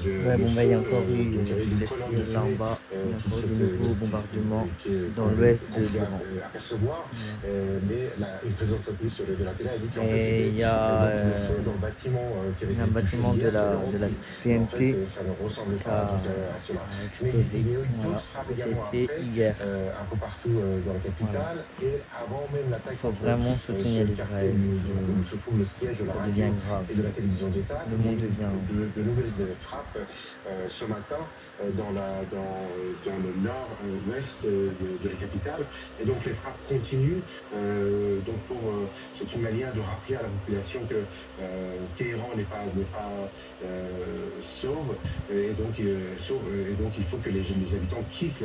Ouais, le bon, bah, il feu, y a encore eu donc avec une ceci colonne de là en fumée bas, il y a qui encore eu se de fait, nouveaux bombardements dans l'ouest qu'on de fait l'Iran. apercevoir, Voilà. mais une présentatrice de la télé a dit qu'en fait Et c'était donc le feu dans le bâtiment qui avait il y a un été touché bâtiment hier qui avait de la repris. Mais en fait, TNT ça ne ressemblait qui pas tout à cela. a Mais explosé. il y a eu d'autres Voilà, frappes ça également c'était après, hier. un peu partout dans la Voilà. capitale, et avant même Il l'attaque faut contre vraiment ce soutenir quartier l'Israël. où se trouve le siège de la Ça radio devient grave. et de la télévision d'État. Le Il y a monde eu devient. de nouvelles frappes ce matin dans le nord-ouest de la capitale. Et donc les frappes continuent. C'est une manière de rappeler à la population que Téhéran n'est pas sauve, et donc il faut que les habitants quittent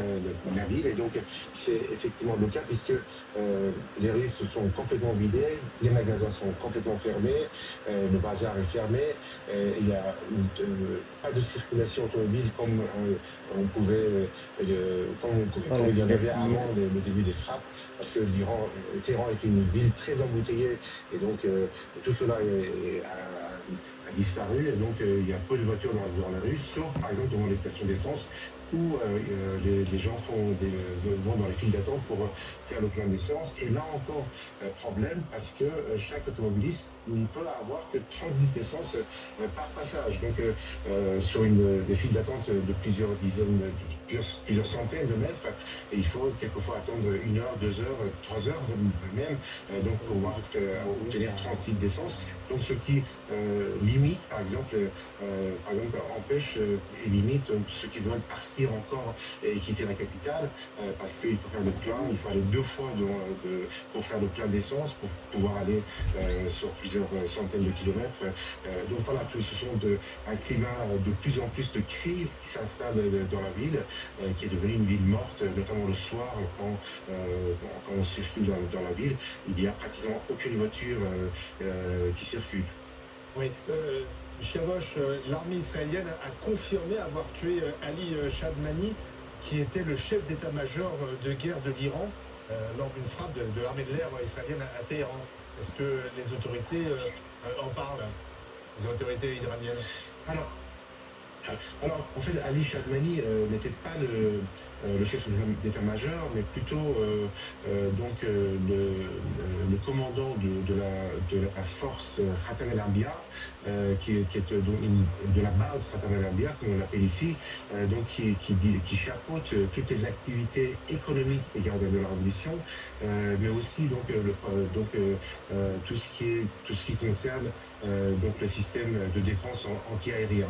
la ville. Et donc c'est effectivement le cas, puisque les rues se sont complètement vidées, les magasins sont complètement fermés, le bazar est fermé, il n'y a pas de circulation automobile comme on pouvait, Pas comme la il y en avait Célestine. avant le début des frappes, parce que Téhéran est une ville très embouteillée, et donc tout cela a disparu, et donc il y a peu de voitures dans la rue, sauf par exemple devant les stations d'essence, où les gens vont dans les files d'attente pour faire le plein d'essence. Et là encore, problème, parce que chaque automobiliste ne peut avoir que 30 litres d'essence par passage. Donc sur des files d'attente de plusieurs dizaines, plusieurs centaines de mètres, et il faut quelquefois attendre 1 heure, 2 heures, 3 heures même, donc pour pouvoir obtenir 30 litres d'essence. Donc ce qui limite, empêche et limite ceux qui veulent partir encore et quitter la capitale, parce qu'il faut faire le plein, il faut aller 2 fois pour faire le plein d'essence, pour pouvoir aller sur plusieurs centaines de kilomètres. Donc voilà, ce sont un climat de plus en plus de crise qui s'installe dans la ville, qui est devenue une ville morte, notamment le soir, quand on circule dans la ville. Il n'y a pratiquement aucune voiture qui circule. Oui, Chavoche, l'armée israélienne a confirmé avoir tué Ali Shadmani, qui était le chef d'état-major de guerre de l'Iran, lors d'une frappe de l'armée de l'air israélienne à Téhéran. Est-ce que les autorités en parlent, les autorités iraniennes? Alors, en fait, Ali Shadmani n'était pas le chef d'état-major, mais plutôt le commandant de la force Khatam el-Anbiya, qui est de la base Khatam el-Anbiya, comme on l'appelle ici, donc qui chapeaute toutes les activités économiques des gardiens de la révolution, mais aussi tout ce qui concerne donc le système de défense anti-aérien.